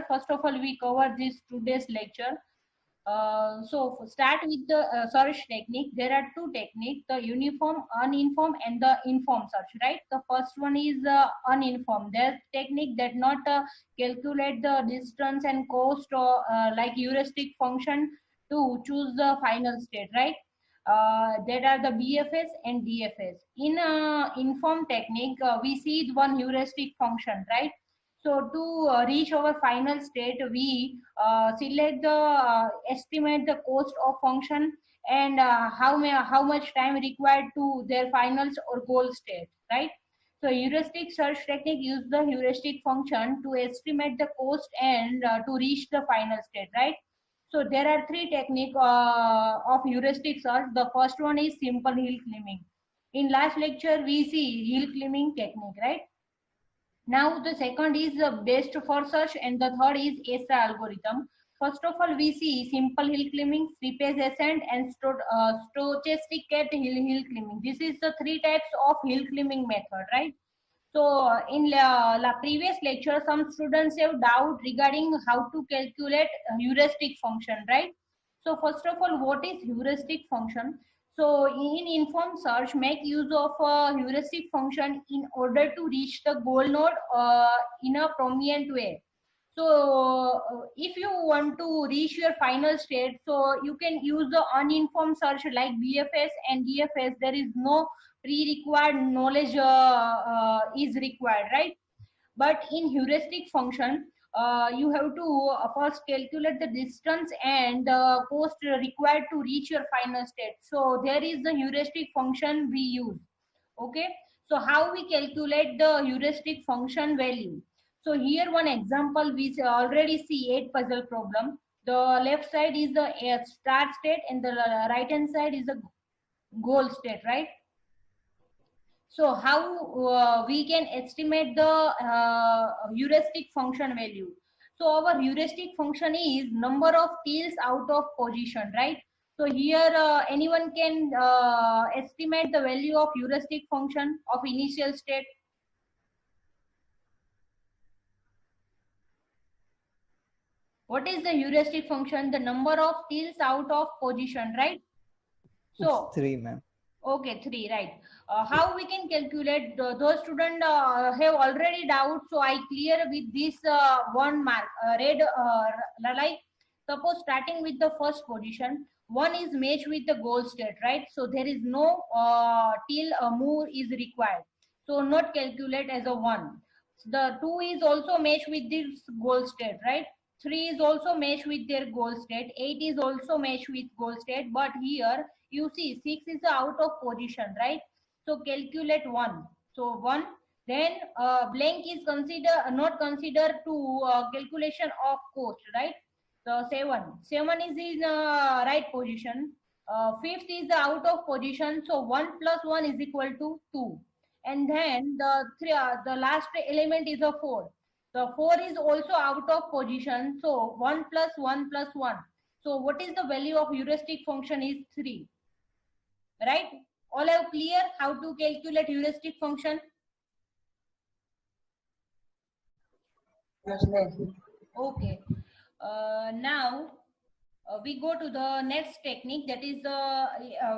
First of all, we cover this today's lecture. So start with the search technique. There are two techniques: the uniform, uninformed, and the informed search. Right. The first one is uninformed. That technique that not calculate the distance and cost or like heuristic function to choose the final state. Right. That are the BFS and DFS. In informed technique, we see one heuristic function. Right. So to reach our final state, we select the estimate the cost of function and how much time required to their finals or goal state, right? So heuristic search technique use the heuristic function to estimate the cost and to reach the final state, right? So there are three techniques of heuristic search. The first one is simple hill climbing. In last lecture, we see hill climbing technique, right? Now the second is the best for search and the third is SI algorithm. First of all, we see simple hill climbing, three-phase ascent, and stochastic hill climbing. This is the three types of hill climbing method, right? So in la previous lecture, some students have doubt regarding how to calculate heuristic function, right? So first of all, what is heuristic function? So in informed search, make use of a heuristic function in order to reach the goal node in a prominent way. So if you want to reach your final state, so you can use the uninformed search like BFS and DFS. There is no pre-required knowledge is required, right? But in heuristic function, you have to first calculate the distance and the cost required to reach your final state. So there is the heuristic function we use. Okay, so how we calculate the heuristic function value? So here one example, we already see 8 puzzle problem. The left side is the start state and the right hand side is the goal state, right? So how we can estimate the heuristic function value? So our heuristic function is number of tills out of position, right? So here anyone can estimate the value of heuristic function of initial state. What is the heuristic function? The number of tills out of position, right? So it's 3, ma'am. Okay, 3, right. How we can calculate? Those students have already doubt, so I clear with this one mark, red, like suppose starting with the first position, 1 is matched with the goal state, right? So there is no till move is required. So not calculate as a 1. The 2 is also matched with this goal state, right? 3 is also matched with their goal state. 8 is also matched with goal state. But here you see 6 is out of position, right? So calculate 1. So 1. Then blank is not considered to calculation of cost, right? So 7. 7 is in right position. 5th is out of position. So 1 plus 1 is equal to 2. And then the last element is a 4. The 4 is also out of position. So 1 plus 1 plus 1. So what is the value of heuristic function is 3. Right? All are clear how to calculate heuristic function? Okay. Now we go to the next technique, that is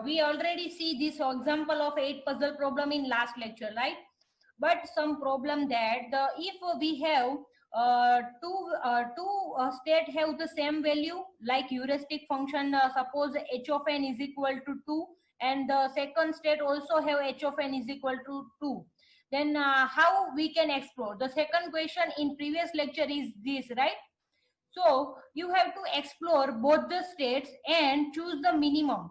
we already see this example of 8 puzzle problem in last lecture, right? But some problem that if we have two state have the same value, like heuristic function, suppose h of n is equal to 2 and the second state also have h of n is equal to 2, then how we can explore? The second question in previous lecture is this, right? So you have to explore both the states and choose the minimum.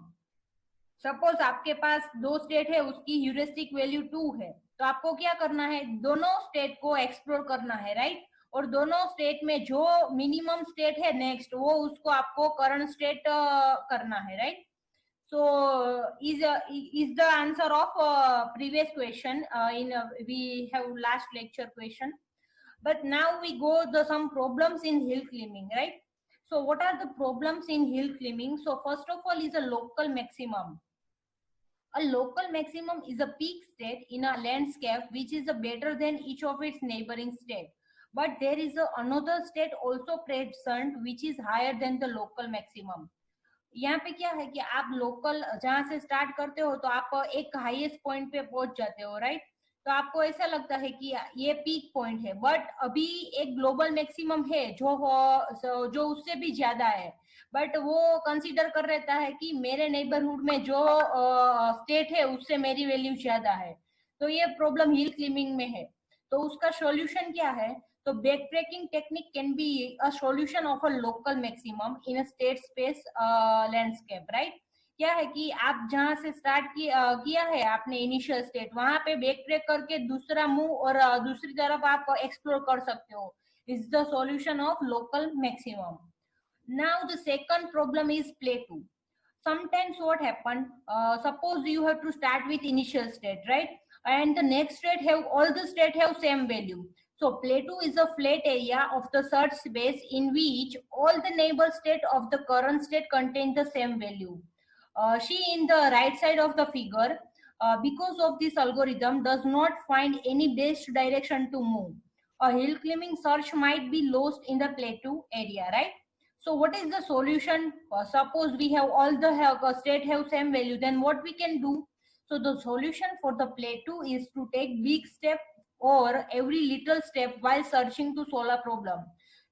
Suppose आपके पास 2 state है, उसकी heuristic value 2 है, तो आपको क्या करना है? दोनों स्टेट को एक्सप्लोर करना है, राइट? और दोनों स्टेट में जो मिनिमम स्टेट है नेक्स्ट, वो उसको आपको करंट स्टेट करना है, right? So is the answer of previous question in we have last lecture question. But now we go the some problems in hill climbing, right? So what are the problems in hill climbing? So first of all is a local maximum. A local maximum is a peak state in a landscape which is better than each of its neighboring state. but there is another state also present which is higher than the local maximum. यहाँ पे क्या है कि आप local जहां से start करते हो तो आप एक हाईएस्ट पॉइंट पे पहुंच जाते हो, राइट? तो आपको ऐसा लगता है कि ये पीक पॉइंट है, बट अभी एक ग्लोबल मैक्सिमम है जो उससे भी ज्यादा है, बट वो कंसीडर कर रहता है कि मेरे नेबरहुड में जो स्टेट है उससे मेरी वैल्यू ज्यादा है। तो ये प्रॉब्लम हिल क्लाइंबिंग में है। तो उसका सॉल्यूशन क्या है? तो backtracking technique can be a solution of a local maximum in a state space landscape, right? क्या है कि आप जहां से स्टार्ट किया है आपने इनिशियल स्टेट, वहां पे बैक ट्रैक करके दूसरा मूव और दूसरी तरफ आप एक्सप्लोर कर सकते हो। Is the solution of local maximum. Now the second problem is plateau. Sometimes what happen, suppose you have to start with initial state, right? And the next state have all the state have same value. So plateau is a flat area of the search space in which all the neighbor state of the current state contain the same value. She in the right side of the figure, because of this algorithm does not find any best direction to move. A hill climbing search might be lost in the plateau area, right? So what is the solution? Suppose we have all the state have same value, then what we can do? So the solution for the plateau is to take big step or every little step while searching to solve a problem.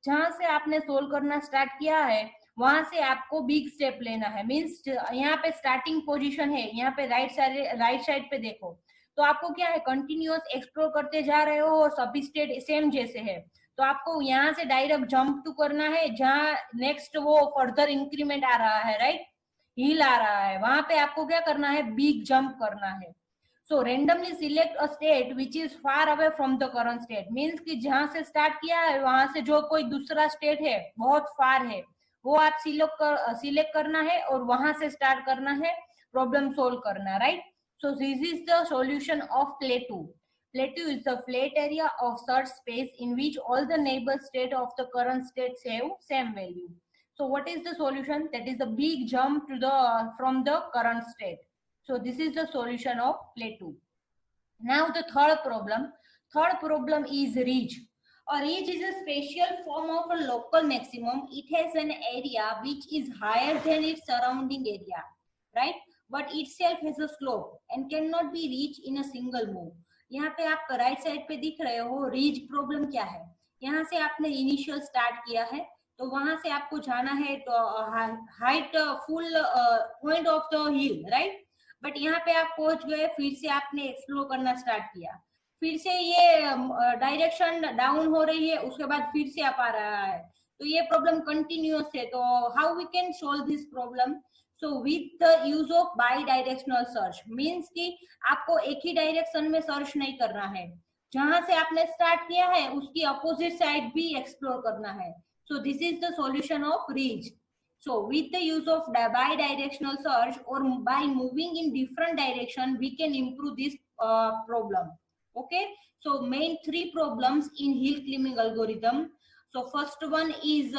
जहां से आपने solve करना start किया है वहां से आपको big step लेना है। मीन्स यहाँ पे स्टार्टिंग पोजीशन है, यहाँ पे राइट साइड पे देखो तो आपको क्या है, कंटिन्यूअस एक्सप्लोर करते जा रहे हो और सभी स्टेट सेम जैसे है। तो आपको यहाँ से डायरेक्ट जंप टू करना है जहां नेक्स्ट वो फर्दर इंक्रीमेंट आ रहा है, राइट? हिल आ रहा है, वहां पे आपको क्या करना है, बिग जंप करना है। So randomly select a state which is far away from the current state. Means कि जहां से स्टार्ट किया है वहां से जो कोई दूसरा स्टेट है बहुत फार है वो आप सिलेक्ट करना है और वहां से स्टार्ट करना है प्रॉब्लम सोल्व करना, right? So this is the solution of plateau. Plateau is the flat area of search space in which all the neighbor state of the current state have same value. So what is the solution? That is the big jump to the from the current state. So this is the solution of plateau. Now the third problem is ridge. A ridge is a special form of a local maximum. It has an area which is higher than its surrounding area, right? But itself has a slope and cannot be reached in a single move. यहाँ पे आप right side पे दिख रहे हो रीज problem क्या है। यहाँ से आपने इनिशियल स्टार्ट किया है तो वहां से आपको जाना है तो height full point of the hill, right? But यहाँ पे आप पहुंच गए, फिर से आपने एक्सप्लोर करना स्टार्ट किया, फिर से ये डायरेक्शन डाउन हो रही है, उसके बाद फिर से आप आ रहा है, तो ये प्रॉब्लम कंटिन्यूअस है। तो how we can solve this problem? So with the use of bidirectional search. Means कि आपको एक ही डायरेक्शन में सर्च नहीं करना है, जहां से आपने स्टार्ट किया है उसकी अपोजिट साइड भी एक्सप्लोर करना है। सो this is the solution of reach. So with the use of bi-directional search or by moving in different direction, we can improve this problem. Okay. So main three problems in hill climbing algorithm. So first one is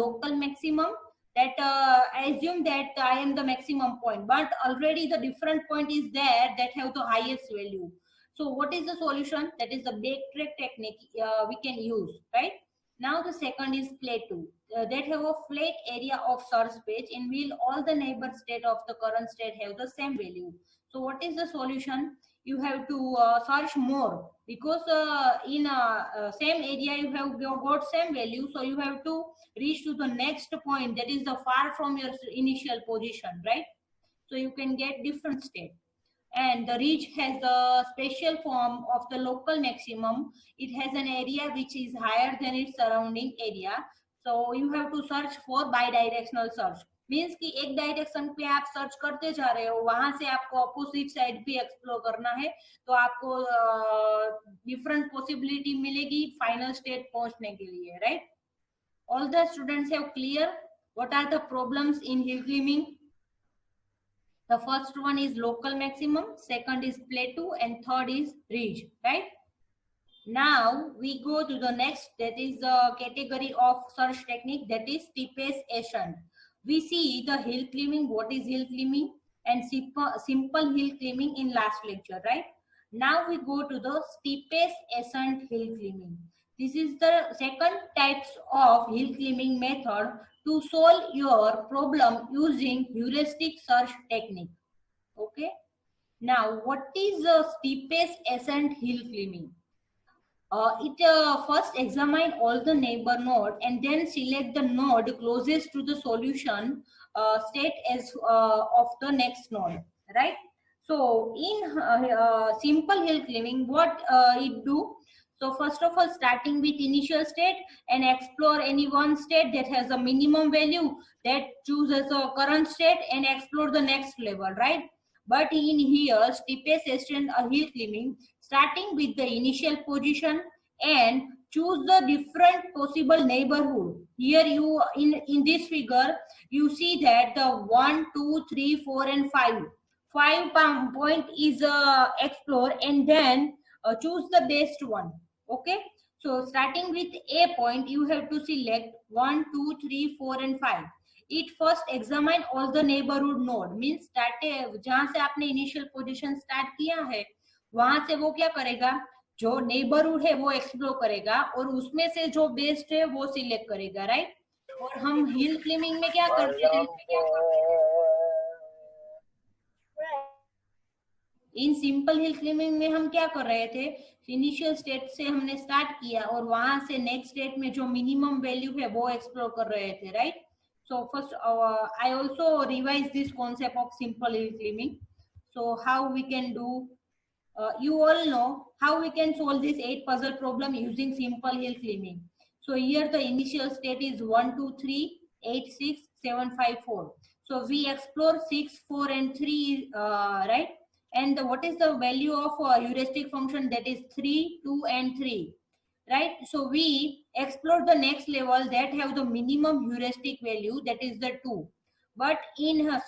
local maximum. That I assume that I am the maximum point, but already the different point is there that have the highest value. So what is the solution? That is the backtrack technique we can use, right? Now the second is plateau. That have a flat area of search space in which all the neighbor state of the current state have the same value. So what is the solution? You have to search more because in same area you have got same value, so you have to reach to the next point that is the far from your initial position, right? So you can get different state. And the ridge has the special form of the local maximum. It has an area which is higher than its surrounding area. So you have to search for bi-directional search. Means कि एक direction पे आप search करते जा रहे हो, वहां से आपको अपोजिट साइड भी एक्सप्लोर करना है, तो आपको डिफरेंट पॉसिबिलिटी मिलेगी फाइनल स्टेट पहुंचने के लिए, right? All the students have clear what are the problems in hill climbing? The first one is local maximum, second is plateau, and third is ridge, right? Now we go to the next, that is the category of search technique, that is steepest ascent. We see the hill climbing, what is hill climbing, and simple hill climbing in last lecture, right? Now we go to the steepest ascent hill climbing. This is the second types of hill climbing method to solve your problem using heuristic search technique. Okay. Now, what is the steepest ascent hill climbing? It first examine all the neighbor node and then select the node closest to the solution state as of the next node, right? So in simple hill climbing, what it do? So first of all, starting with initial state and explore any one state that has a minimum value, that chooses a current state and explore the next level, right? But in here, steepest ascent hill climbing, starting with the initial position and choose the different possible neighborhood. Here you in this figure you see that the 1, 2, 3, 4 and 5 point is explore and then choose the best one. Okay, so starting with A point you have to select 1, 2, 3, 4 and 5. It first examine all the neighborhood node, means start जहां से आपने initial position start किया है वहां से वो क्या करेगा, जो नेबरहुड है वो एक्सप्लोर करेगा और उसमें से जो बेस्ट है वो सिलेक्ट करेगा, राइट। और हम हिल क्लाइंबिंग में क्या करते हैं, इन सिंपल हिल क्लाइंबिंग में हम क्या कर रहे थे, इनिशियल स्टेट से हमने स्टार्ट किया और वहां से नेक्स्ट स्टेट में जो मिनिमम वैल्यू है वो एक्सप्लोर कर रहे थे, right. So first, I also revise this concept of simple hill climbing. So how we can do, you all know how we can solve this 8 puzzle problem using simple hill climbing. So here the initial state is 1, 2, 3, 8, 6, 7, 5, 4. So we explore 6, 4 and 3, right? And what is the value of heuristic function, that is 3, 2 and 3. Right, so we explore the next level that have the minimum heuristic value, that is the 2. But in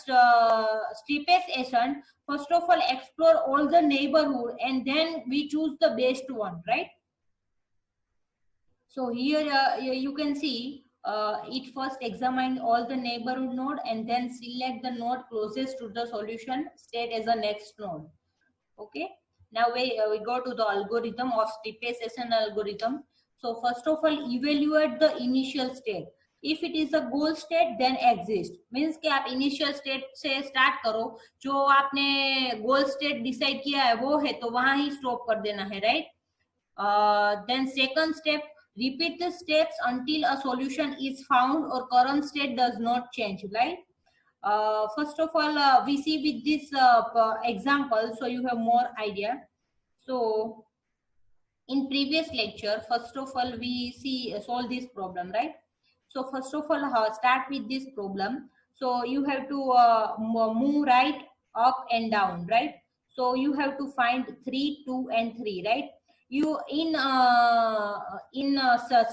steepest ascent, first of all explore all the neighborhood and then we choose the best one, right? So here you can see it first examine all the neighborhood node and then select the node closest to the solution state as the next node. Okay, now we go to the algorithm of steepest ascent algorithm. So first of all evaluate the initial state. If it is a goal state then exist, means कि आप initial state से start करो, जो आपने goal state decide किया है वो है तो वहां ही stop कर देना है, right? Then second step, repeat the steps until a solution is found or current state does not change, right? First of all we see with this example so you have more idea. So in previous lecture first of all we see solve this problem, right? So first of all start with this problem. So you have to move right, up and down, right? So you have to find 3, 2 and 3, right? You in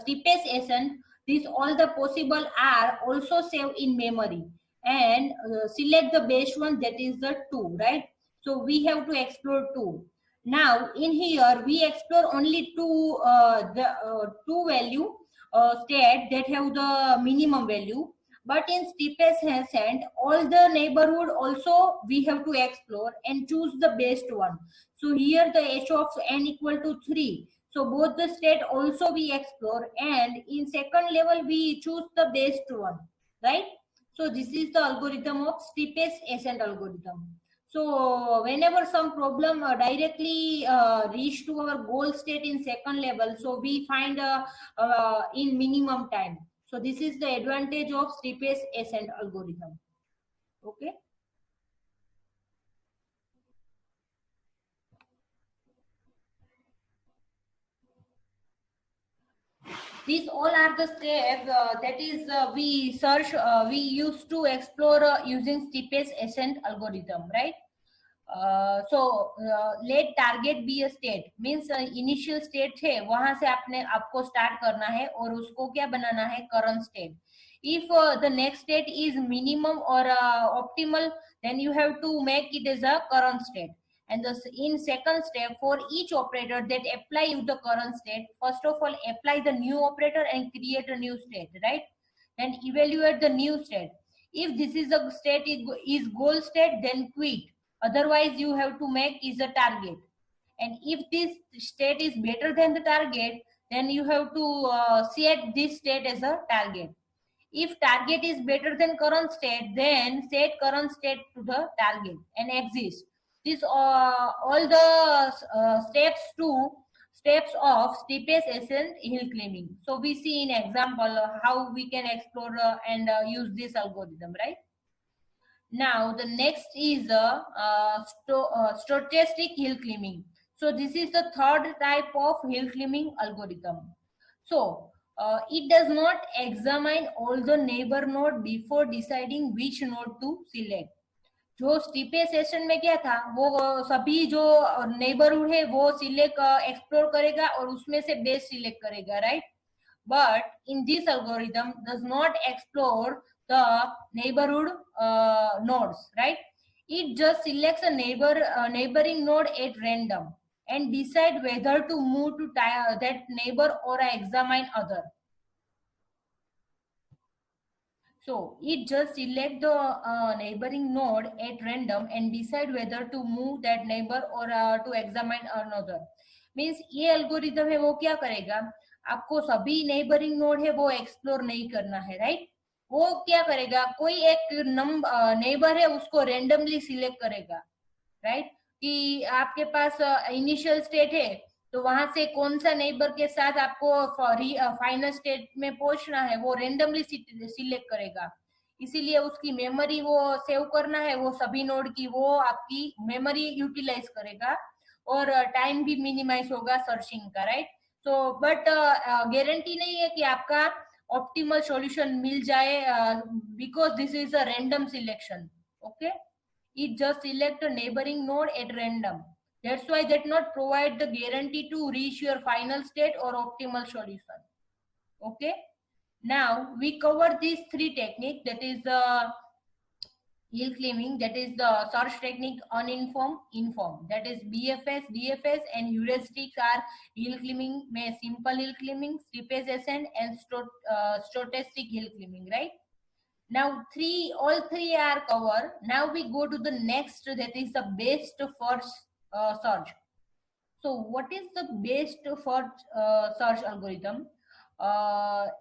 steepest ascent these all the possible are also saved in memory and select the best one, that is the 2, right? So we have to explore 2. Now in here we explore only two value state that have the minimum value, but in steepest ascent all the neighborhood also we have to explore and choose the best one. So here the h of n equal to 3, so both the state also we explore and in second level we choose the best one, right? So this is the algorithm of steepest ascent algorithm. So whenever some problem directly reach to our goal state in second level, so we find in minimum time. So this is the advantage of steepest ascent algorithm. Okay. These all are the steps that is we search, we used to explore using steepest ascent algorithm, right? So let target be a state, means initial state है वहां से आपको start करना है और उसको क्या बनाना है, current state. If the next state is minimum or optimal, then you have to make it as a current state. And thus in second step, for each operator that apply with the current state, first of all apply the new operator and create a new state, right? And evaluate the new state. If this is a state is goal state, then quit. Otherwise you have to make is a target. And if this state is better than the target, then you have to set this state as a target. If target is better than current state, then set current state to the target and exist. This all the steps of steepest ascent hill climbing. So we see in example how we can explore and use this algorithm, right? Now the next is stochastic hill climbing. So this is the third type of hill climbing algorithm. So it does not examine all the neighbor node before deciding which node to select. जो steepest session में क्या था, वो सभी जो neighbourhood है वो select explore करेगा और उसमें से बेस्ट सिलेक्ट करेगा, right? But in this algorithm does not explore the neighborhood nodes, right? It just selects a neighboring node at random and decide whether to move to that neighbor or examine other. So it just select the neighboring node at random and decide whether to move that neighbor or to examine another. Means ये algorithm है वो क्या करेगा, आपको सभी neighboring node है वो explore नहीं करना है, right? वो क्या करेगा, कोई एक नेबर है उसको रेंडमली सिलेक्ट करेगा, राइट? कि आपके पास इनिशियल स्टेट है तो वहां से कौन सा नेबर के साथ आपको फाइनल स्टेट में पहुंचना है वो रेंडमली सिलेक्ट करेगा. इसीलिए उसकी मेमोरी वो सेव करना है, वो सभी नोड की वो आपकी मेमोरी यूटिलाइज करेगा और टाइम भी मिनिमाइज होगा सर्चिंग का, राइट? सो बट गारंटी नहीं है कि आपका optimal solution मिल जाए because this is a random selection. Okay, it just select a neighboring node at random. That's why that not provide the guarantee to reach your final state or optimal solution. Okay, now we cover these three techniques, that is the hill climbing, that is the search technique, uninformed, informed, that is BFS, DFS, and heuristics are hill climbing में simple hill climbing, steepest ascent, and stochastic hill climbing, right? Now all three are covered. Now we go to the next, that is the best first search. So what is the best first search algorithm?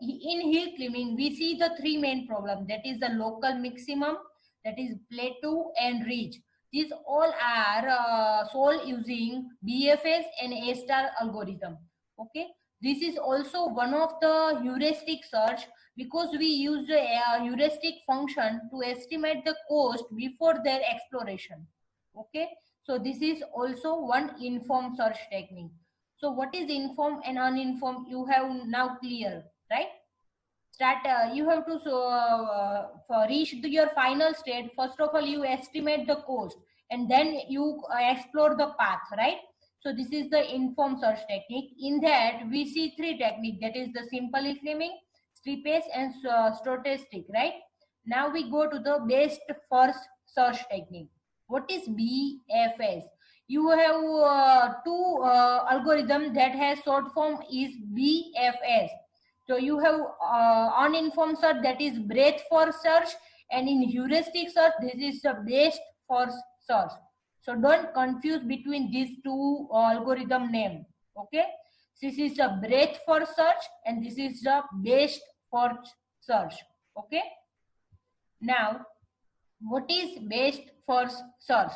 In hill climbing we see the three main problems, that is the local maximum, that is plateau and ridge. These all are solved using BFS and A-star algorithm. Okay, this is also one of the heuristic search because we use the heuristic function to estimate the cost before their exploration. Okay, so this is also one informed search technique. So what is informed and uninformed you have now clear, right? You have to reach your final state. First of all you estimate the cost and then you explore the path, right? So this is the informed search technique. In that we see three techniques, that is the simple hill climbing, steepest, and stochastic, right? Now we go to the best first search technique. What is BFS? You have two algorithm that has short form is BFS. So you have uninformed search, that is breadth first search, and in heuristic search this is the best first search. So don't confuse between these two algorithm name. Okay, this is the breadth first search and this is the best first search. Okay, now what is best first search?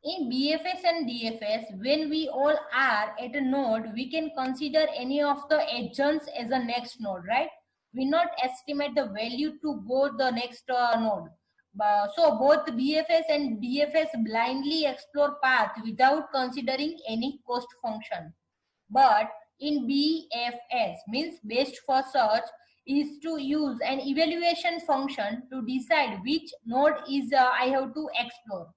In BFS and DFS, when we all are at a node, we can consider any of the adjoints as a next node, right? We not estimate the value to go the next node. So both BFS and DFS blindly explore path without considering any cost function. But in BFS, means best first search, is to use an evaluation function to decide which node is I have to explore.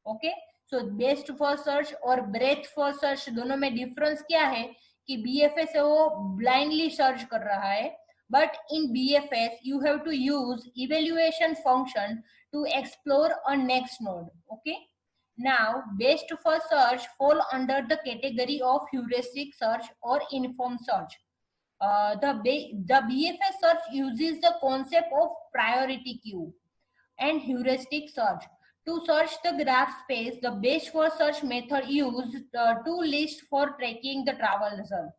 Okay, so best first search और breath first search दोनों में difference क्या है कि BFS है वो blindly search कर रहा है, but in BFS you have to use evaluation function to explore a next node. Okay, now best first search fall under the category of heuristic search or informed search. The BFS search uses the concept of priority queue and heuristic search. To search the graph space, the best first search method used two lists for tracking the travel result.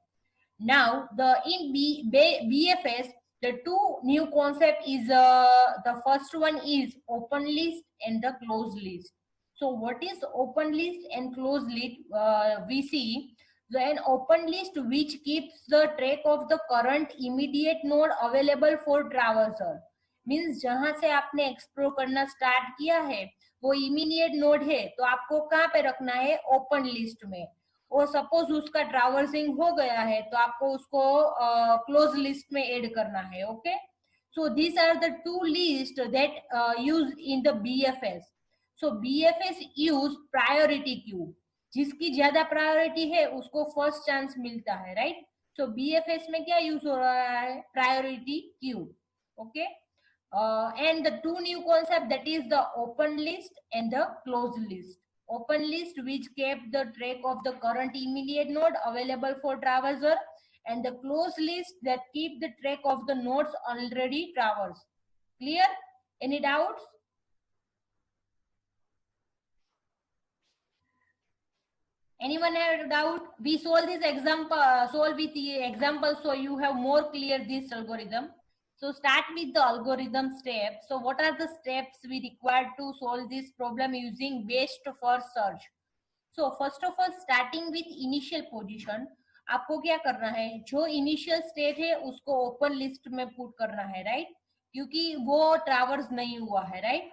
Now, in BFS, the two new concept is the first one is open list and the closed list. So, what is open list and closed list? We see an open list which keeps the track of the current immediate node available for traversal. Means जहां से आपने explore करना start किया है वो immediate node है, तो आपको कहाँ पे रखना है? ओपन लिस्ट में. और सपोज उसका ट्रैवर्सिंग हो गया है तो आपको उसको क्लोज लिस्ट में ऐड करना है. Okay, so these are the two list that use in the BFS. So BFS use priority queue. जिसकी ज्यादा प्रायोरिटी है उसको फर्स्ट चांस मिलता है, राइट? सो बीएफएस में क्या यूज हो रहा है? Priority queue. Okay, and the two new concept, that is the open list and the closed list. Open list which kept the track of the current immediate node available for traversal, and the closed list that keep the track of the nodes already traversed. Clear? Any doubts? Anyone have a doubt? We solve this example, solve with the example, so you have more clear this algorithm. So start with the algorithm steps. So what are the steps we require to solve this problem using best first search? So first of all, starting with initial position, आपको क्या करना है? जो initial state है उसको open list में put करना है, राइट? क्योंकि वो ट्रैवर्स नहीं हुआ है, right?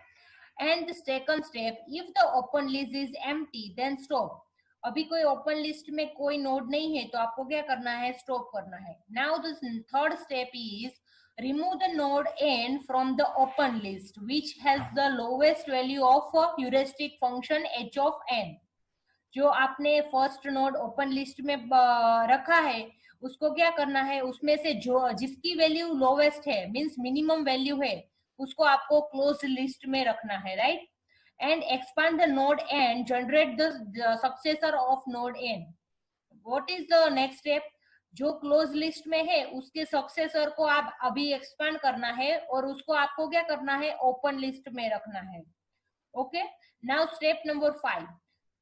And the second step, if the open list is empty then stop. अभी कोई ओपन लिस्ट में कोई नोड नहीं है तो आपको क्या करना है? स्टॉप करना है. Now the third step is remove the node n from the open list which has the lowest value of a heuristic function h of n. जो आपने फर्स्ट नोड ओपन लिस्ट में रखा है उसको क्या करना है? उसमें से जो जिसकी वैल्यू लोवेस्ट है, मींस मिनिमम वैल्यू है, उसको आपको क्लोज लिस्ट में रखना है, right? And expand the node n, generate the successor of node n. What is the next step? जो क्लोज लिस्ट में है उसके सक्सेसर को आप अभी एक्सपांड करना है और उसको आपको क्या करना है? ओपन लिस्ट में रखना है. Okay, now step number 5,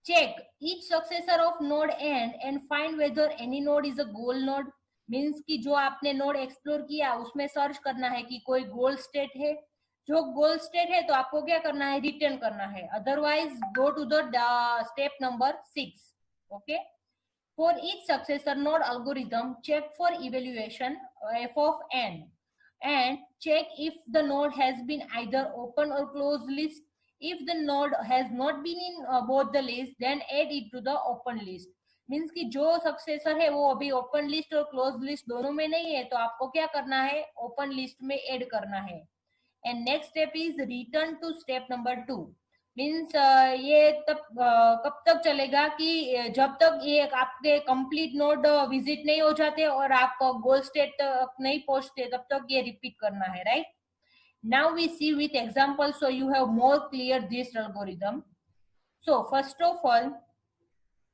check each successor of node n and find whether any node is a goal node. Means कि जो आपने नोड एक्सप्लोर किया उसमें सर्च करना है कि कोई गोल स्टेट है. जो गोल स्टेट है तो आपको क्या करना है? रिटर्न करना है. Otherwise go to the step number 6. Okay, for each successor node algorithm, check for evaluation f of n and check if the node has been either open or closed list. If the node has not been in both the list, then add it to the open list. Means कि जो successor है वो अभी open list और close list दोनों में नहीं है तो आपको क्या करना है? ओपन लिस्ट में ऐड करना है. And next step is return to step number 2. Means ये तब कब तक चलेगा कि जब तक ये आपके कंप्लीट नोड विजिट नहीं हो जाते और आप गोल स्टेट तक नहीं पहुंचते तब तक ये रिपीट करना है, right? Now we see with example so you have more clear this algorithm. So first of all,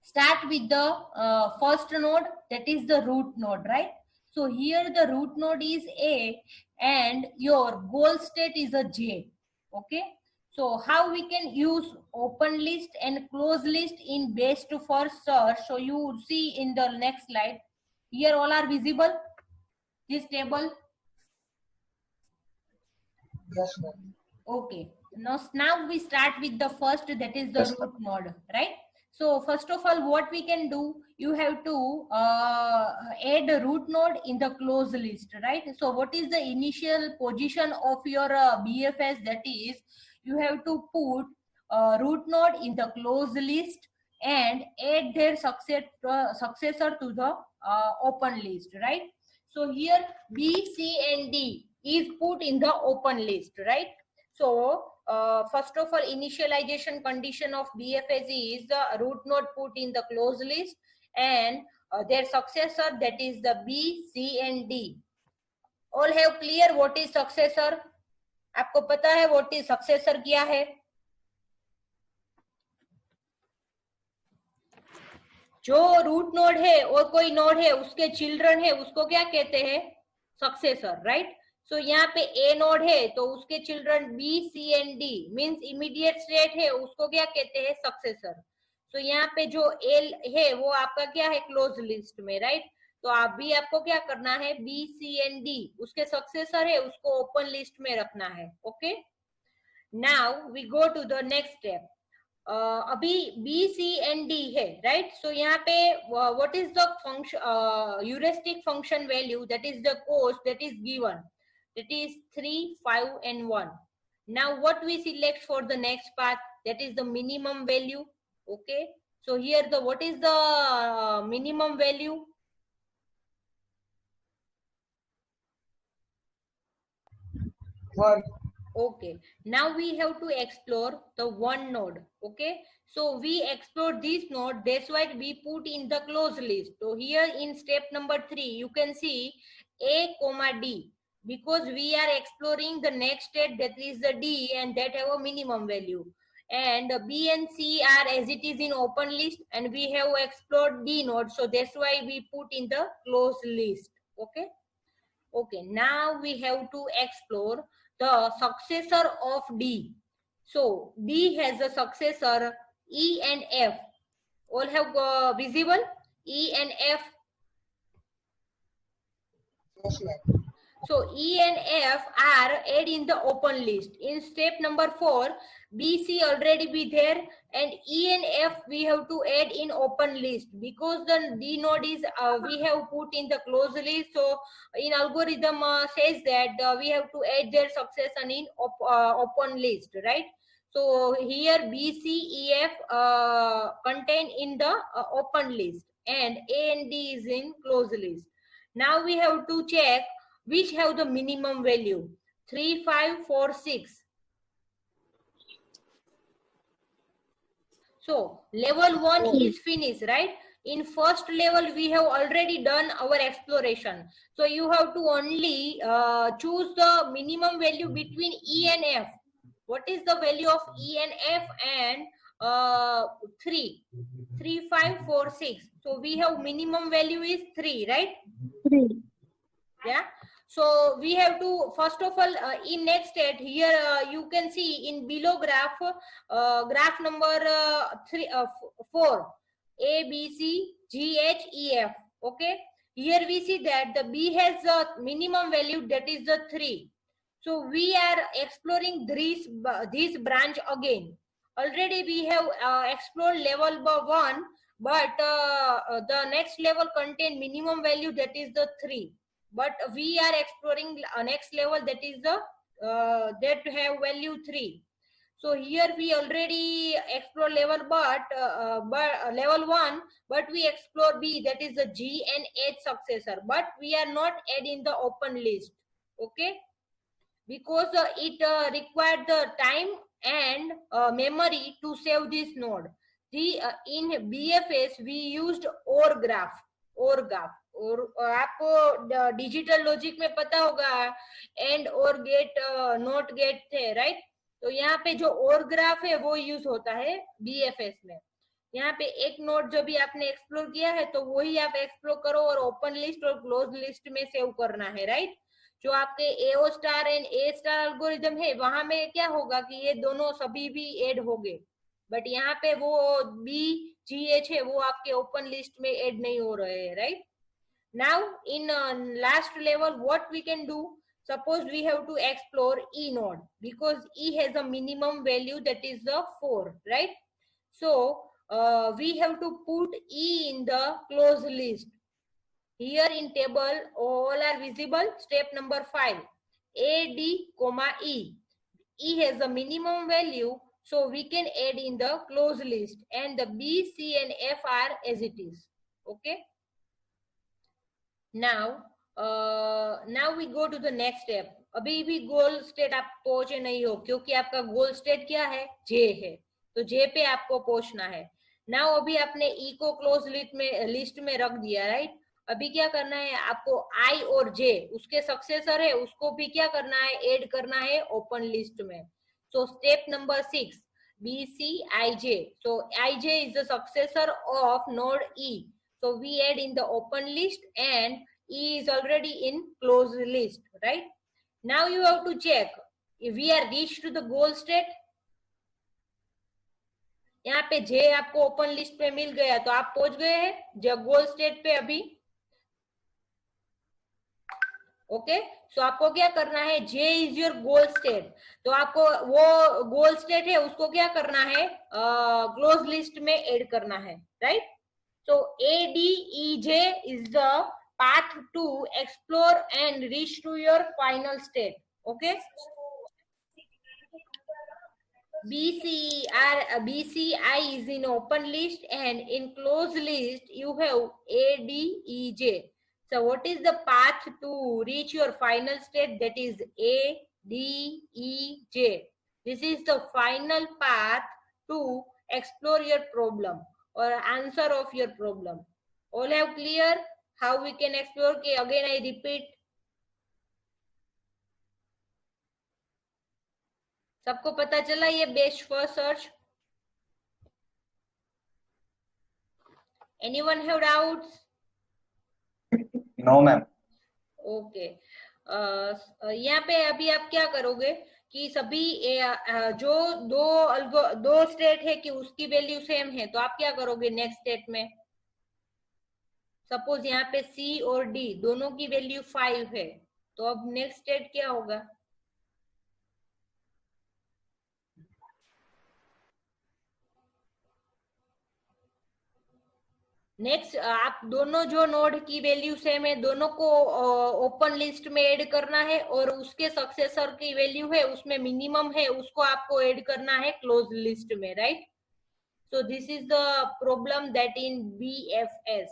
start with the first node, that is the root node, right? So here the root node is A and your goal state is a J. Okay, so how we can use open list and close list in best first search? So you see in the next slide. Here all are visible, this table. Yes, ma'am. Okay, now we start with the first, that is the Yes, root node, right? So first of all, what we can do, you have to add a root node in the closed list, right? So what is the initial position of your BFS? That is, you have to put root node in the closed list and add their successor to the open list, right? So here B, C and D is put in the open list, right? So first of all, initialization condition of BFS is the root node put in the closed list and their successor, that is the B, C and D. All have clear what is successor? आपको पता है what is successor क्या है? जो root node है और कोई node है उसके चिल्ड्रन है उसको क्या कहते हैं? Successor, right? सो यहाँ पे ए नोड है तो उसके children B, C and D means immediate state है, उसको क्या कहते हैं? सक्सेसर. सो यहाँ पे जो एल है वो आपका क्या है? क्लोज लिस्ट में, राइट? तो अभी आपको क्या करना है, बी सी एंड डी उसके सक्सेसर है, उसको ओपन लिस्ट में रखना है। Okay, now we go to the next step. अभी बी सी एंड डी है, राइट। सो यहाँ पे what is the function, heuristic function value, that is the cost that is given, that is 3, 5 and 1. Now what we select for the next path, that is the minimum value. Okay, so here the what is the minimum value? 1. Okay, now we have to explore the one node. Okay, so we explore this node, that's why we put in the closed list. So here in step number 3 you can see A comma D, because we are exploring the next state, that is the D, and that have a minimum value. And B and C are as it is in open list, and we have explored D node, so that's why we put in the closed list. Okay, okay, now we have to explore the successor of D. So D has a successor E and F. All have visible E and F. Yes, ma'am. So E and F are add in the open list. In step number 4, B, C already be there, and E and F we have to add in open list, because the D node is we have put in the closed list. So in algorithm says that we have to add their succession in open list, right? So here B, C, E, F contain in the open list, and A and D is in closed list. Now we have to check which have the minimum value, 3, 5, 4, 6. So level 1 is finished, right? In first level we have already done our exploration. So you have to only choose the minimum value between E and F. What is the value of E and F? And 3, 3, 5, 4, 6. So we have minimum value is 3, right? 3. Yeah. So we have to first of all in next state here you can see in below graph, graph number 4, A, B, C, G, H, E, F. Okay, here we see that the B has a minimum value, that is the 3. So we are exploring this branch again. Already we have explored level 1, but the next level contain minimum value, that is the 3. But we are exploring next level, that is the that have value 3. So here we already explore level level 1, but we explore B, that is the G and H successor, but we are not adding the open list. Okay, because it required the time and memory to save this node. In BFS we used OR graph. OR graph और आपको digital logic में पता होगा and और get not gate थे, right. तो यहाँ पे जो और ग्राफ है वो यूज होता है बीएफएस में। यहाँ पे एक नोड जो भी आपने एक्सप्लोर किया है तो वही आप एक्सप्लोर करो और ओपन लिस्ट और क्लोज लिस्ट में सेव करना है, राइट। जो आपके AO star and A star algorithm है वहां में क्या होगा कि ये दोनों सभी भी ऐड हो गए, बट यहाँ पे वो बी जी एच है वो आपके ओपन लिस्ट में ऐड नहीं हो रहे हैं, right. Now in last level what we can do, suppose we have to explore E node because E has a minimum value, that is the 4, right? So we have to put E in the closed list. Here in table all are visible. Step number 5, A, D, comma E. E has a minimum value, so we can add in the closed list, and the B, C and F are as it is. Okay, now we go to the next step. अभी भी गोल state आप पहुंचे नहीं हो क्योंकि आपका गोल state क्या है, जे है, तो जे पे आपको पहुंचना है। नाउ अभी आपने ई को क्लोज लिस्ट में रख दिया, राइट। अभी क्या करना है आपको, आई और जे उसके सक्सेसर है उसको भी क्या करना है, ऐड करना है ओपन लिस्ट में। So step number 6, B C I J. So I J is the successor of node E, so we add in the open list and E is already in closed list, right? Now you have to check if we are reached to the goal state. यहाँ पे J आपको open list पे मिल गया तो आप पहुंच गए हैं जो गोल स्टेट पे। अभी ओके सो आपको क्या करना है, जे इज योर गोल स्टेट, तो आपको वो गोल स्टेट है उसको क्या करना है, क्लोज लिस्ट में ऐड करना है, right. So ADEJ is the path to explore and reach to your final state. Okay. BCI is in open list and in closed list you have ADEJ. So what is the path to reach your final state? That is ADEJ. This is the final path to explore your problem or answer of your problem. All have clear how we can explore? Okay, again I repeat. सबको पता चला ये best first search? Anyone have doubts? No ma'am. Okay यहाँ पे अभी आप क्या करोगे कि सभी जो दो स्टेट है कि उसकी वैल्यू सेम है, तो आप क्या करोगे नेक्स्ट स्टेट में, सपोज यहाँ पे सी और डी दोनों की वैल्यू 5 है, तो अब नेक्स्ट स्टेट क्या होगा, नेक्स्ट आप दोनों जो नोड की वैल्यू सेम है दोनों को ओपन लिस्ट में ऐड करना है, और उसके सक्सेसर की वैल्यू है उसमें मिनिमम है उसको आपको ऐड करना है क्लोज लिस्ट में, right. So this is the problem that in BFS.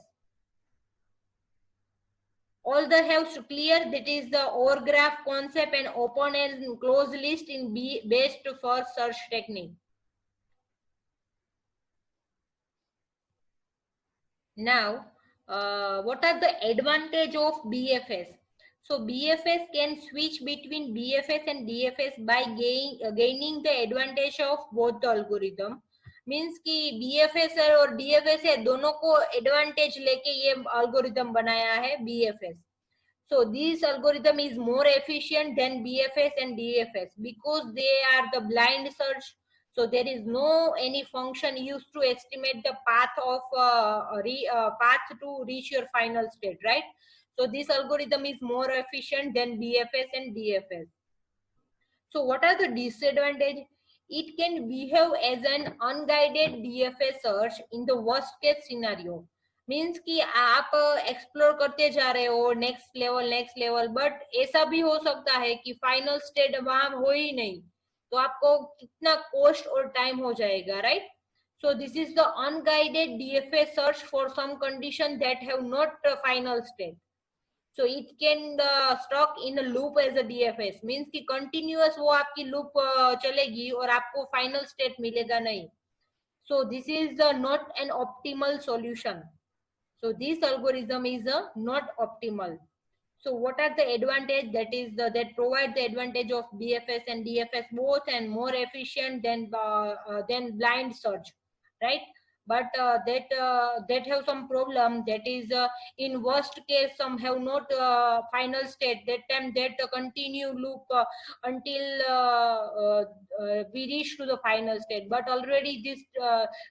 All the have clear, that is the OR graph concept and open and close list in best first search technique. Now, what are the advantage of BFS? So BFS can switch between BFS and DFS by gaining the advantage of both the algorithm. Means कि BFS है और DFS है, दोनों को advantage लेके ये algorithm बनाया है BFS. So this algorithm is more efficient than BFS and DFS because they are the blind search. So there is no any function used to estimate the path of path to reach your final state, right? So this algorithm is more efficient than BFS and DFS. So what are the disadvantages? It can behave as an unguided DFS search in the worst case scenario. Means कि आप explore करते जा रहे हो next level, but ऐसा भी हो सकता है कि फाइनल स्टेट वहां हो ही नहीं, तो आपको कितना कॉस्ट और टाइम हो जाएगा, right. So this is the unguided DFS search for some condition that have not final state. So it can stuck in a loop as a DFS, means कि continuous वो आपकी loop चलेगी और आपको final state मिलेगा नहीं. So this is not an optimal solution. So this algorithm is not optimal. So what are the advantage? That is that provide the advantage of BFS and DFS both and more efficient than blind search, right? But that have some problem. That is in worst case some have not final state. That time that continue loop until we reach to the final state. But already this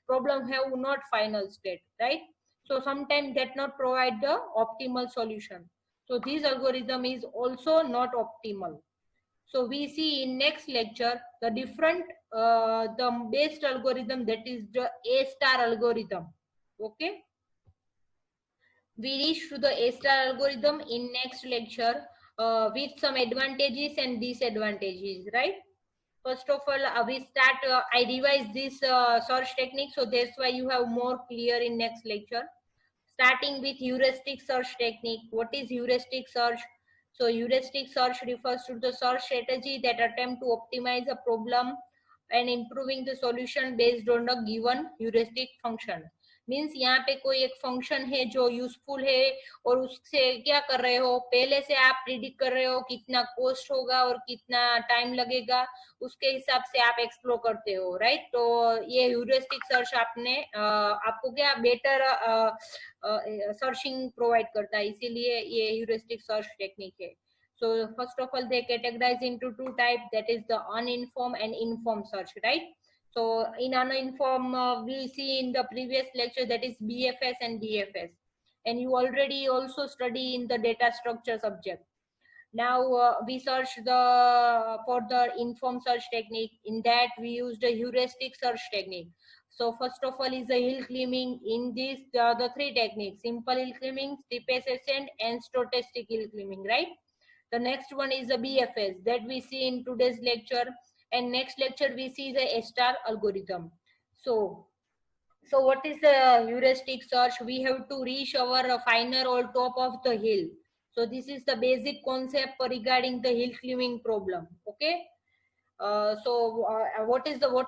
problem have not final state, right? So sometimes that not provide the optimal solution. So this algorithm is also not optimal. So we see in next lecture the different the best algorithm, that is the A-star algorithm. Okay. We reach to the A-star algorithm in next lecture with some advantages and disadvantages, right? First of all, we start, I revise this search technique, so that's why you have more clear in next lecture. Starting with heuristic search technique. What is heuristic search? So heuristic search refers to the search strategy that attempt to optimize a problem and improving the solution based on a given heuristic function. Means यहाँ पे कोई एक function है जो useful है और उससे क्या कर रहे हो, पहले से आप प्रिडिक्ट कर रहे हो कितना कॉस्ट होगा और कितना टाइम लगेगा, उसके हिसाब से आप एक्सप्लोर करते हो, राइट। तो ये ह्यूरिस्टिक सर्च आपको क्या बेटर सर्चिंग प्रोवाइड करता है, इसीलिए ये ह्यूरिस्टिक सर्च टेक्निक है. So first of all, they categorize into two types, that is the uninformed and informed search, right? So in uninformed, we see in the previous lecture, that is BFS and DFS, and you already also study in the data structure subject. Now we search for the informed search technique. In that we use the heuristic search technique. So first of all is the hill climbing. In this the three techniques: simple hill climbing, steepest ascent, and stochastic hill climbing, right? The next one is the BFS that we see in today's lecture, and next lecture we see the A-star algorithm. So what is the heuristic search? We have to reach our final or top of the hill. So this is the basic concept regarding the hill climbing problem. Okay. What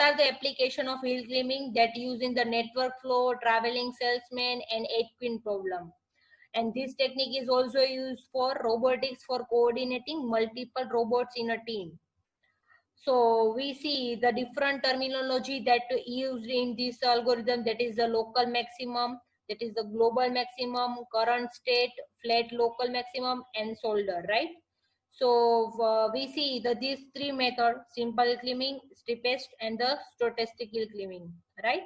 are the application of hill climbing that use in the network flow, traveling salesman, and 8-queen problem? And this technique is also used for robotics for coordinating multiple robots in a team. So we see the different terminology that used in this algorithm, that is the local maximum, that is the global maximum, current state, flat local maximum, and solder, right? So we see that these three methods: simple climbing, steepest, and the stochastic hill climbing, right?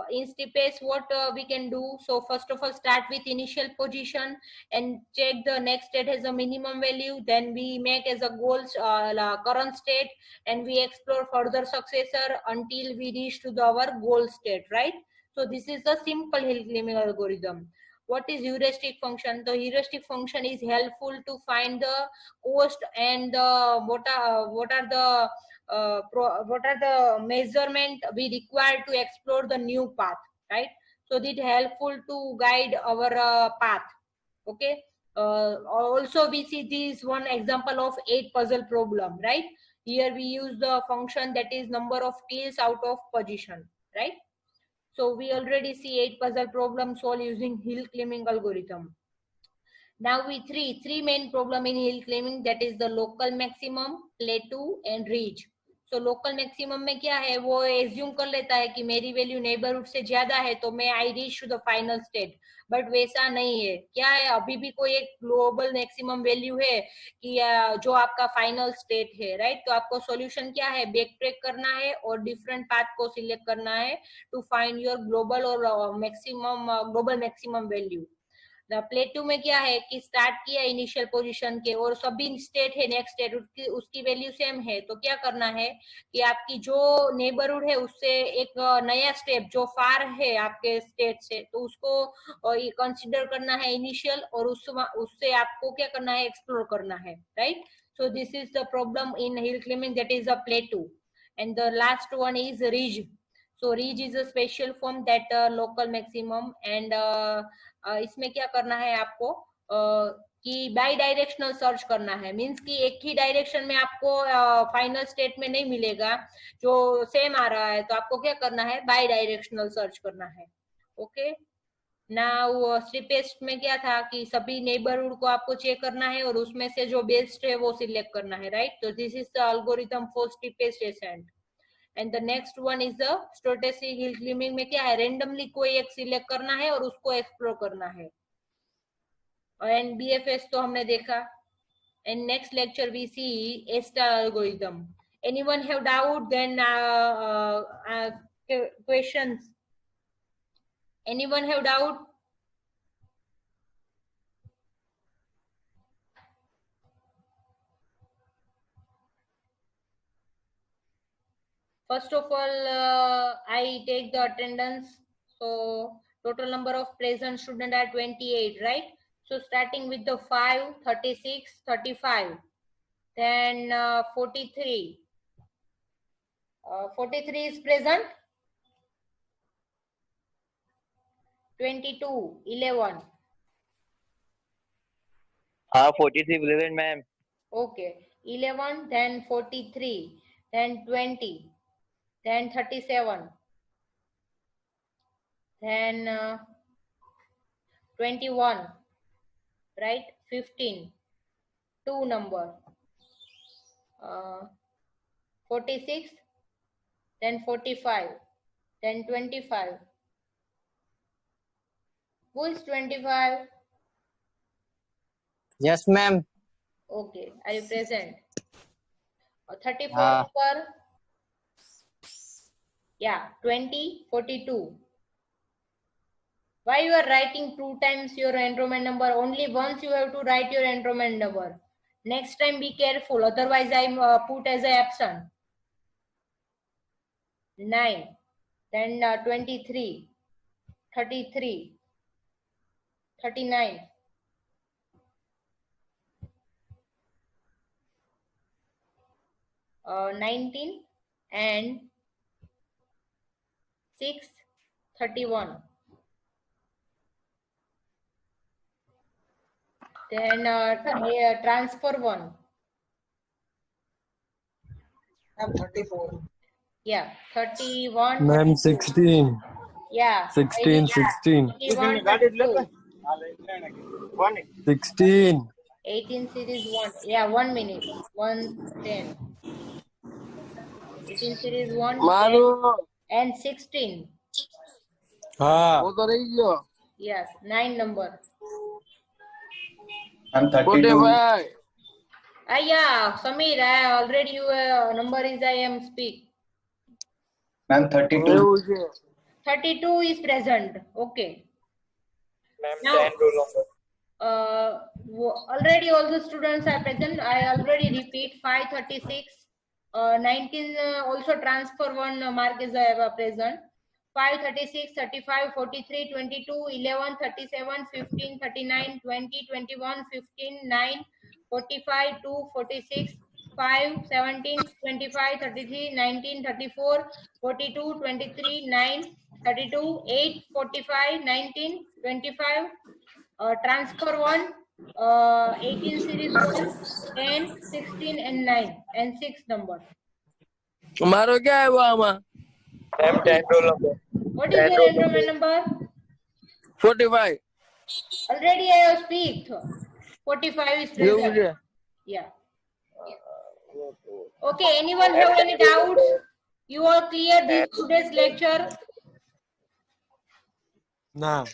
In steepest, what we can do? So first of all, start with initial position and check the next state has a minimum value. Then we make as a goal current state, and we explore further successor until we reach to our goal state, right? So this is the simple hill climbing algorithm. What is heuristic function? The heuristic function is helpful to find the cost and what are the what are the measurement we require to explore the new path, right? So it helpful to guide our path. Okay. Also we see this one example of 8 puzzle problem, right? Here we use the function that is number of tills out of position, right? So we already see 8 puzzle problem solved using hill climbing algorithm. Now we three main problem in hill climbing, that is the local maximum, plateau and ridge. So local maximum में क्या है, वो assume कर लेता है कि मेरी value neighbourhood से ज्यादा है तो मैं I reach to the final state, but वैसा नहीं है. क्या है, अभी भी कोई एक ग्लोबल मैक्सिमम वैल्यू है कि जो आपका फाइनल स्टेट है, राइट? तो आपको सॉल्यूशन क्या है, बैक ट्रैक करना है और डिफरेंट पाथ को सिलेक्ट करना है टू फाइंड योर ग्लोबल और मैक्सिमम ग्लोबल मैक्सिमम वैल्यू. प्लेटू में क्या है कि स्टार्ट किया इनिशियल पोजीशन के और सभी स्टेट है नेक्स्ट स्टेट उसकी वैल्यू सेम है, तो क्या करना है कि आपकी जो नेबरहुड है उससे एक नया स्टेप जो फार है आपके स्टेट से, तो उसको कंसीडर करना है इनिशियल और उससे आपको क्या करना है, एक्सप्लोर करना है, right? So this is the problem in hill climbing, that is a plateau. And the last one is ridge. So ridge is a special form that local maximum, and इसमें क्या करना है आपको कि बाई डायरेक्शनल सर्च करना है. Means कि एक ही डायरेक्शन में आपको फाइनल स्टेट में नहीं मिलेगा जो सेम आ रहा है, तो आपको क्या करना है, बाई डायरेक्शनल सर्च करना है. ओके. नाउ स्टीपेस्ट में क्या था कि सभी नेबरहुड को आपको चेक करना है और उसमें से जो बेस्ट है वो सिलेक्ट करना है, राइट? तो this is the algorithm for steepest ascent. And the next one is the stochastic hill climbing में क्या है, रेंडमली कोई एक सिलेक्ट करना है और उसको एक्सप्लोर करना है. एंड बीएफएस तो हमने देखा. And next lecture we see A-star algorithm. Anyone have doubt? Then questions? Anyone have doubt? First of all, I take the attendance. So total number of present students are 28, right? So starting with the 5, 36, 35, then 43. 43 is present. 22, 11. 43 present, ma'am. Okay, 11, then 43, then 20, then 37, then 21, right? 15, 2 number, 46, then 45, then 25. Who is 25? Yes, ma'am. Okay, are you present? 34 Ah. number. Yeah, 20, 42. Why you are writing 2 times your enrollment number? Only once you have to write your enrollment number. Next time be careful, otherwise I put as a absent. 9, then 23, 33, 39, 19 and 6, 31. Then transfer 1. Ma'am, 34. Yeah, 31. Ma'am, 32. 16. Yeah. 16, 16. 31, 32. 16. 18 series 1. Yeah, 1 minute. 110. 18 series 1, 10, and 16. हाँ. Yes, 9 number. Ma'am, 32. Yeah, Samir, I already your number is I am speak. Ma'am, 32. 32 is present. Okay. Ma'am, Now, 10 roll number. already all the students are present. I already repeat 536. 19 also transfer 1 mark is present. 5, 36, 35, 43, 22, 11, 37, 15, 39, 20, 21, 15, 9, 45, 2, 46, 5, 17, 25, 33, 19, 34, 42, 23, 9, 32, 8, 45, 19, 25, transfer 1, 18 series 1, 10, 16 and 9 and 6 number. तुम्हारा क्या है वो आमा? Ma'am, 10 roll number. What is your enrollment number? 45. Already I have speak. 45 is ये present. मुझे Yeah. Okay, anyone have any doubts? You are clear this today's lecture? ना.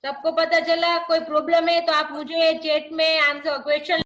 सबको पता चला? कोई प्रॉब्लम है तो आप मुझे चैट में आंसर क्वेश्चन